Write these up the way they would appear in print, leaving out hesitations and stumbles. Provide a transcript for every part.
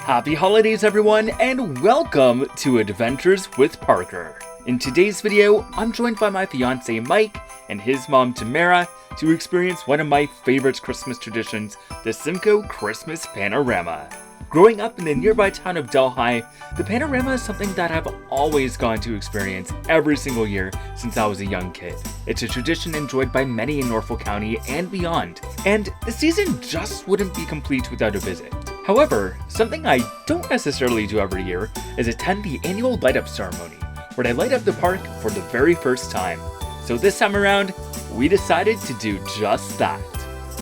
Happy holidays everyone, and welcome to Adventures with Parker. In today's video, I'm joined by my fiancé Mike and his mom Tamara to experience one of my favorite Christmas traditions, the Simcoe Christmas Panorama. Growing up in the nearby town of Delhi, the panorama is something that I've always gone to experience every single year since I was a young kid. It's a tradition enjoyed by many in Norfolk County and beyond, and the season just wouldn't be complete without a visit. However, something I don't necessarily do every year is attend the annual light-up ceremony, where they light up the park for the very first time. So this time around, we decided to do just that.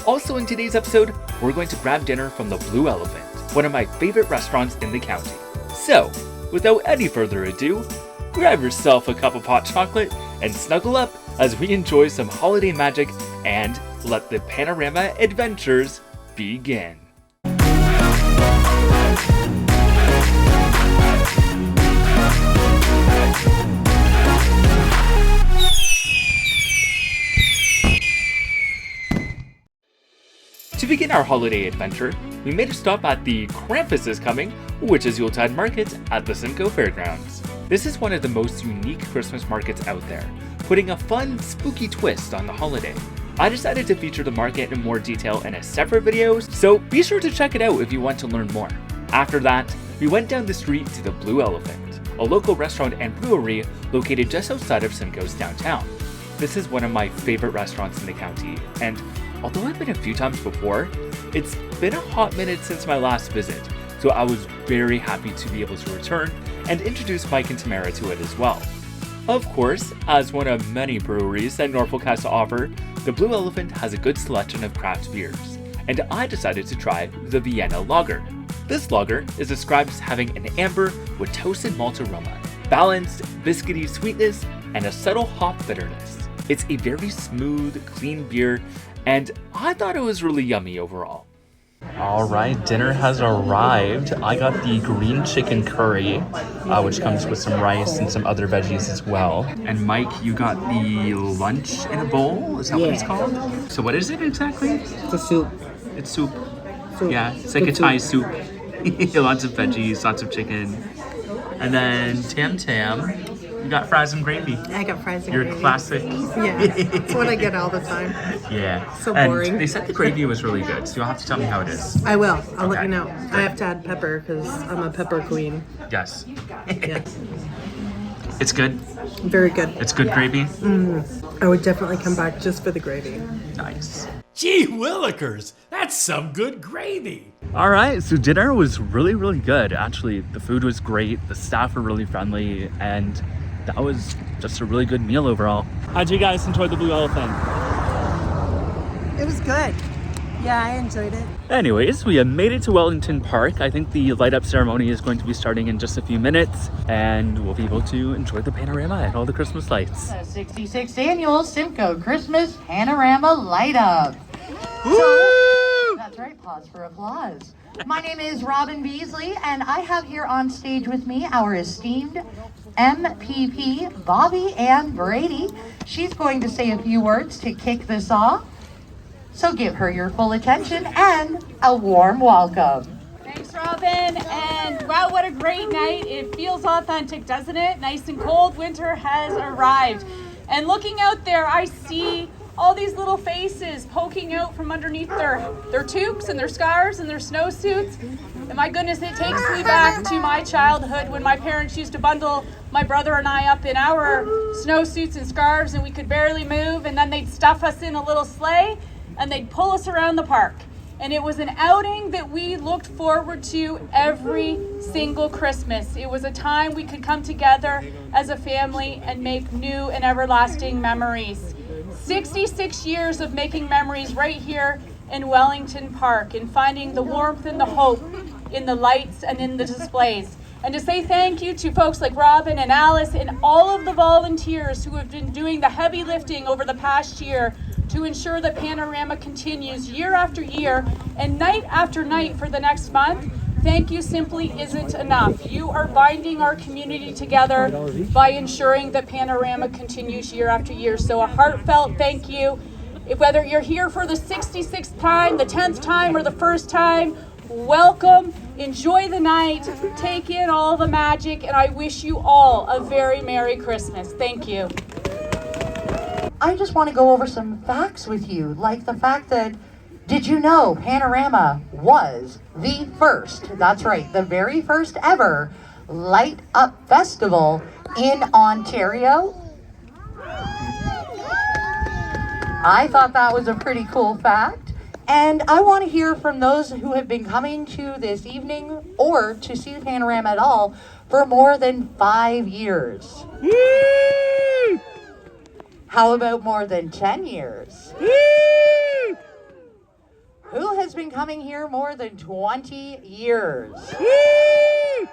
Also in today's episode, we're going to grab dinner from the Blue Elephant, one of my favorite restaurants in the county. So, without any further ado, grab yourself a cup of hot chocolate and snuggle up as we enjoy some holiday magic and let the panorama adventures begin. To begin our holiday adventure, we made a stop at the Krampus is Coming, which is Yuletide market at the Simcoe Fairgrounds. This is one of the most unique Christmas markets out there, putting a fun, spooky twist on the holiday. I decided to feature the market in more detail in a separate video, so be sure to check it out if you want to learn more. After that, we went down the street to the Blue Elephant, a local restaurant and brewery located just outside of Simcoe's downtown. This is one of my favorite restaurants in the county, and although I've been a few times before, it's been a hot minute since my last visit, so I was very happy to be able to return and introduce Mike and Tamara to it as well. Of course, as one of many breweries that Norfolk has to offer, the Blue Elephant has a good selection of craft beers, and I decided to try the Vienna Lager. This lager is described as having an amber with toasted malt aroma, balanced biscuity sweetness, and a subtle hop bitterness. It's a very smooth, clean beer, and I thought it was really yummy overall. Alright, dinner has arrived. I got the green chicken curry, which comes with some rice and some other veggies as well. And Mike, you got the lunch in a bowl? Is that what it's called? So what is it exactly? It's a soup. It's soup. Yeah, it's like a Thai soup. Lots of veggies, lots of chicken. And then Tam, you got fries and gravy. I got fries and Your gravy. classic. Yeah, that's what I get all the time. Yeah. So and boring. They said the gravy was really good, so you'll have to tell me how it is. I will. I'll let Okay. you know. I have to add pepper because I'm a pepper queen. Yes. Yeah, It's good. very good. It's good gravy. I would definitely come back just for the gravy. Nice. Gee willikers, that's some good gravy. All right, so dinner was really, really good. Actually, the food was great. The staff were really friendly, and that was just a really good meal overall. How'd you guys enjoy the Blue Elephant? It was good. Yeah, I enjoyed it. Anyways, we have made it to Wellington Park. I think the light up ceremony is going to be starting in just a few minutes, and we'll be able to enjoy the panorama and all the Christmas lights. The 66th annual Simcoe Christmas Panorama Light Up. That's right, pause for applause. My name is Robin Beasley, and I have here on stage with me our esteemed MPP, Bobby Ann Brady. She's going to say a few words to kick this off. So give her your full attention and a warm welcome. Thanks, Robin. And wow, what a great night. It feels authentic, doesn't it? Nice and cold. Winter has arrived. And looking out there, I see all these little faces poking out from underneath their toques and their scarves and their snowsuits. And my goodness, it takes me back to my childhood when my parents used to bundle my brother and I up in our snowsuits and scarves, and we could barely move. And then they'd stuff us in a little sleigh and they'd pull us around the park. And it was an outing that we looked forward to every single Christmas. It was a time we could come together as a family and make new and everlasting memories. 66 years of making memories right here in Wellington Park and finding the warmth and the hope in the lights and in the displays. And to say thank you to folks like Robin and Alice and all of the volunteers who have been doing the heavy lifting over the past year to ensure that Panorama continues year after year and night after night for the next month. Thank you simply isn't enough. You are binding our community together by ensuring that Panorama continues year after year. So a heartfelt thank you. Whether you're here for the 66th time, the 10th time, or the first time, welcome, enjoy the night, take in all the magic, and I wish you all a very Merry Christmas. Thank you. I just want to go over some facts with you, like the fact that, did you know Panorama was the first, that's right, the very first ever Light Up Festival in Ontario? I thought that was a pretty cool fact. And I want to hear from those who have been coming to this evening or to see Panorama at all for more than 5 years. Woo! How about more than 10 years? Woo! Who has been coming here more than 20 years? Woo!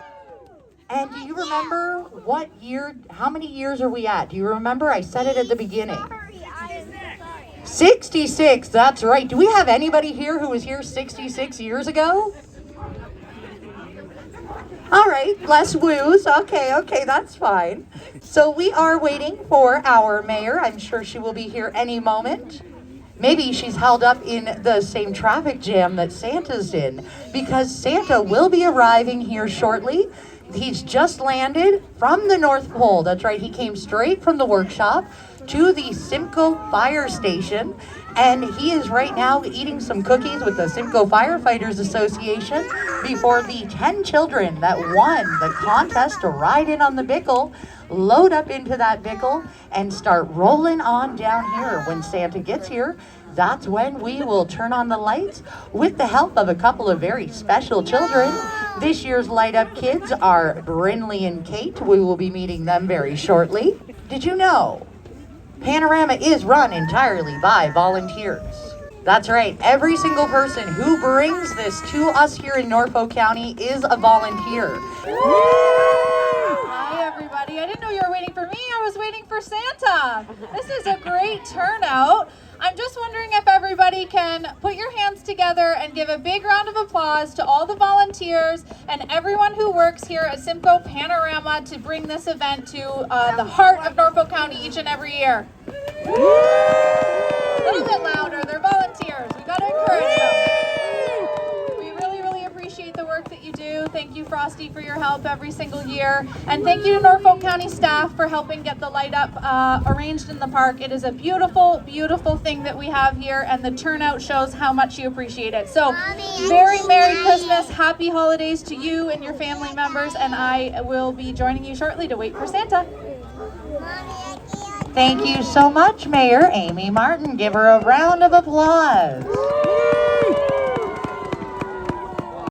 And do you remember what year, how many years are we at? Do you remember? I said it at the beginning. 66, that's right. Do we have anybody here who was here 66 years ago? All right, less woos. Okay, that's fine. So we are waiting for our mayor. I'm sure she will be here any moment. Maybe she's held up in the same traffic jam that Santa's in, because Santa will be arriving here shortly. He's just landed from the North Pole. That's right, he came straight from the workshop to the Simcoe Fire Station, and he is right now eating some cookies with the Simcoe Firefighters Association before the 10 children that won the contest to ride in on the Bickle load up into that Bickle and start rolling on down here. When Santa gets here, that's when we will turn on the lights with the help of a couple of very special children. This year's Light Up kids are Brinley and Kate. We will be meeting them very shortly. Did you know Panorama is run entirely by volunteers? That's right, every single person who brings this to us here in Norfolk County is a volunteer. Hi everybody, I didn't know you were waiting for me, I was waiting for Santa. This is a great turnout. I'm just wondering if everybody can put your hands together and give a big round of applause to all the volunteers and everyone who works here at Simcoe Panorama to bring this event to the heart of Norfolk County each and every year. A little bit louder, they're volunteers, we gotta encourage them. We really appreciate the work that you do. Thank you, Frosty, for your help every single year. And thank you to Norfolk County staff for helping get the light up arranged in the park. It is a beautiful thing that we have here, and the turnout shows how much you appreciate it. So, very Merry Christmas, Happy Holidays to you and your family members, and I will be joining you shortly to wait for Santa. Thank you so much, Mayor Amy Martin. Give her a round of applause.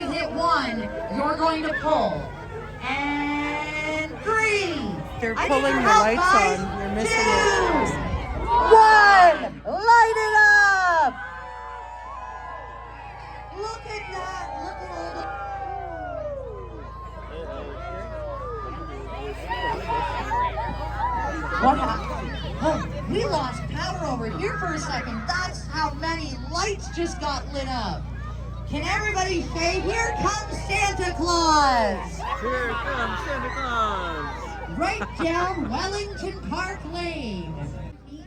Hit 1, you're going to pull. And 3. They're pulling the lights on. You're missing it. 1, light it up. Look at that. Look at all the... What happened? Oh, we lost power over here for a second. That's how many lights just got lit up. Can everybody say, here comes Santa Claus? Here comes Santa Claus! Right down Wellington Park Lane. And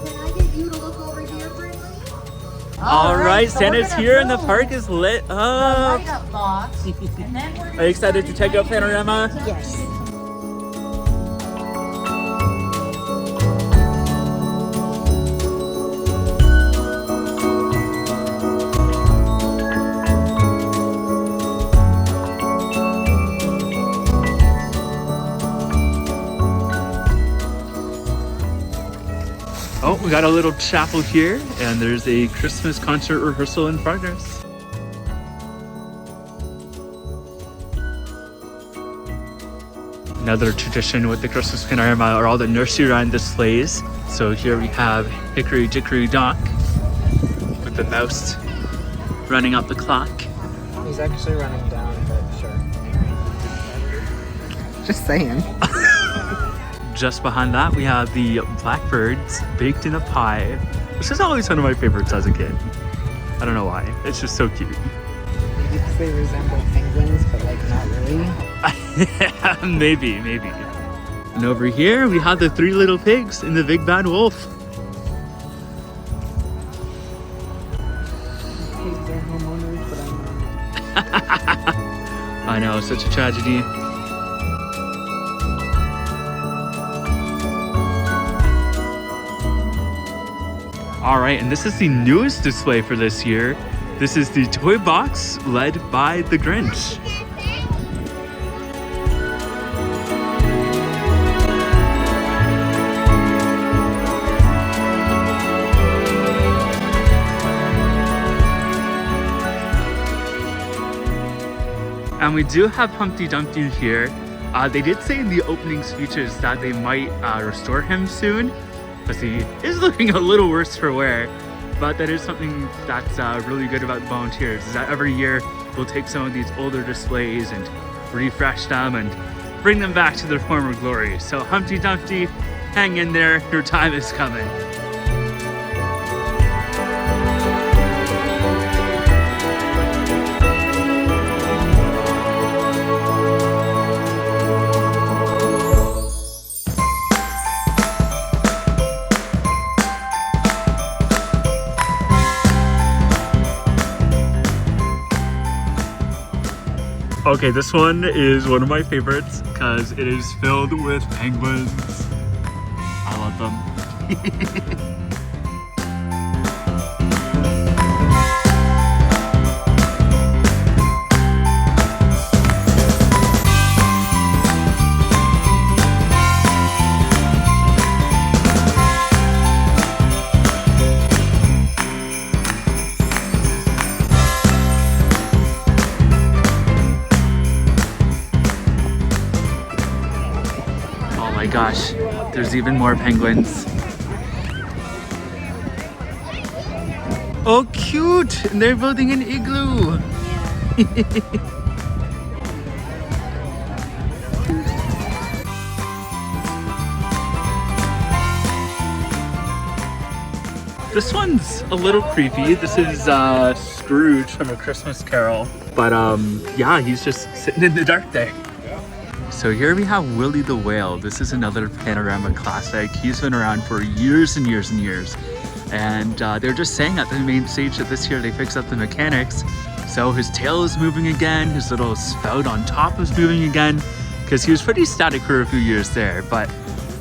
can I get you to look over here, Brinley? All right, so Santa's we're gonna here and the build park is lit the up. light up box. And then we're Are you excited to check out Panorama? Yes. Oh, we got a little chapel here, and there's a Christmas concert rehearsal in progress. Another tradition with the Christmas Panorama are all the nursery rhyme displays. So here we have Hickory Dickory Dock with the mouse running up the clock. He's actually running down, but sure. Just saying. Just behind that, we have the blackbirds baked in a pie, which is always one of my favorites as a kid. I don't know why. It's just so cute. Maybe because they resemble penguins, but like not really. maybe. And over here, we have the 3 little pigs and the big bad wolf. Pigs are I know, such a tragedy. All right, and this is the newest display for this year. This is the toy box led by the Grinch. And we do have Humpty Dumpty here. They did say in the opening speeches that they might restore him soon, because he is looking a little worse for wear. But that is something that's really good about the volunteers, is that every year we'll take some of these older displays and refresh them and bring them back to their former glory. So Humpty Dumpty, hang in there, your time is coming. Okay, this one is one of my favorites because it is filled with penguins. I love them. Gosh, there's even more penguins. Oh, cute! And they're building an igloo. This one's a little creepy. This is Scrooge from A Christmas Carol. But yeah, he's just sitting in the dark there. So here we have Willie the Whale. This is another Panorama classic. He's been around for years and years and years. And they're just saying at the main stage that this year they fixed up the mechanics. So his tail is moving again, his little spout on top is moving again, because he was pretty static for a few years there, but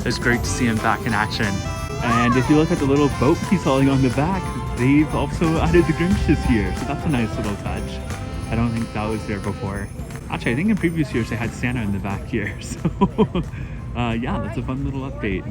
it's great to see him back in action. And if you look at the little boat he's hauling on the back, they've also added the Grinch this year. So that's a nice little touch. I don't think that was there before. Actually, I think in previous years they had Santa in the back here, so yeah, that's a fun little update.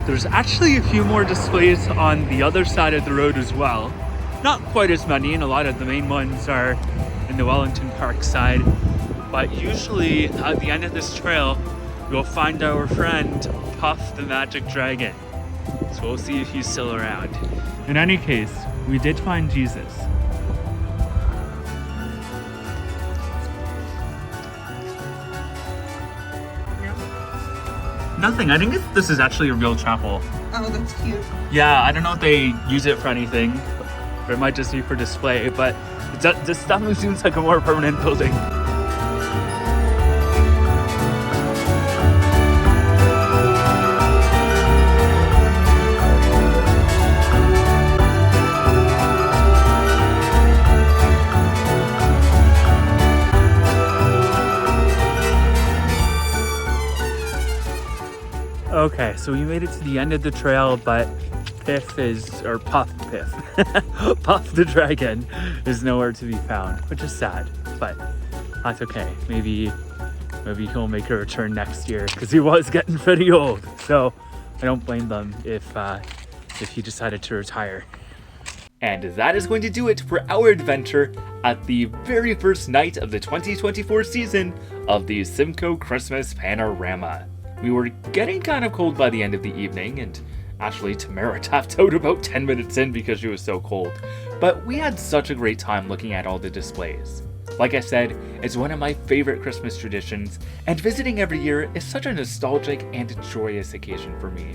There's actually a few more displays on the other side of the road as well. Not quite as many, and a lot of the main ones are in the Wellington Park side. But usually at the end of this trail, you'll find our friend Puff the Magic Dragon. So we'll see if he's still around. In any case, we did find Jesus. Nothing. I think this is actually a real chapel. Oh, that's cute. Yeah, I don't know if they use it for anything, or it might just be for display, but this definitely seems like a more permanent building. Okay, so we made it to the end of the trail, but Puff the dragon is nowhere to be found, which is sad, but that's okay. Maybe he'll make a return next year, because he was getting pretty old. So I don't blame them if he decided to retire. And that is going to do it for our adventure at the very first night of the 2024 season of the Simcoe Christmas Panorama. We were getting kind of cold by the end of the evening, and actually Tamara tapped out about 10 minutes in because she was so cold. But we had such a great time looking at all the displays. Like I said, it's one of my favorite Christmas traditions, and visiting every year is such a nostalgic and joyous occasion for me.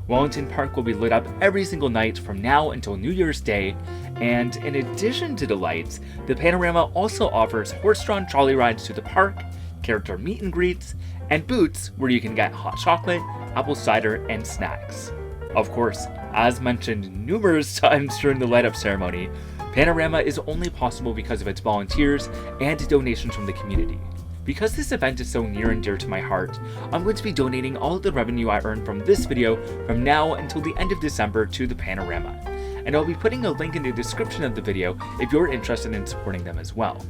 Wellington Park will be lit up every single night from now until New Year's Day, and in addition to the lights, the Panorama also offers horse-drawn trolley rides to the park, character meet and greets, and booths where you can get hot chocolate, apple cider, and snacks. Of course, as mentioned numerous times during the light-up ceremony, Panorama is only possible because of its volunteers and donations from the community. Because this event is so near and dear to my heart, I'm going to be donating all of the revenue I earn from this video from now until the end of December to the Panorama. And I'll be putting a link in the description of the video if you're interested in supporting them as well.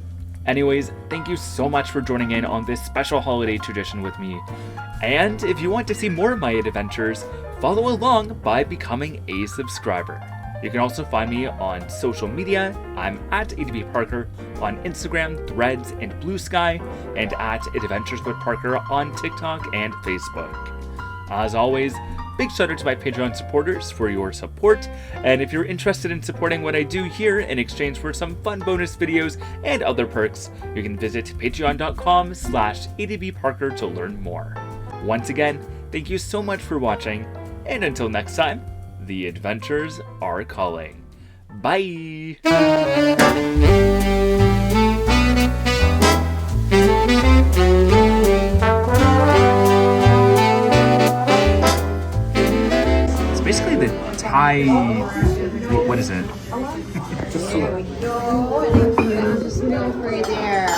Anyways, thank you so much for joining in on this special holiday tradition with me. And if you want to see more of my adventures, follow along by becoming a subscriber. You can also find me on social media. I'm at ADVParker on Instagram, Threads, and Blue Sky, and at Adventures with Parker on TikTok and Facebook. As always, big shout out to my Patreon supporters for your support, and if you're interested in supporting what I do here in exchange for some fun bonus videos and other perks, you can visit patreon.com/ADVParker to learn more. Once again, thank you so much for watching, and until next time, the adventures are calling. Bye! It's basically the Thai... what is it? Just milk right there.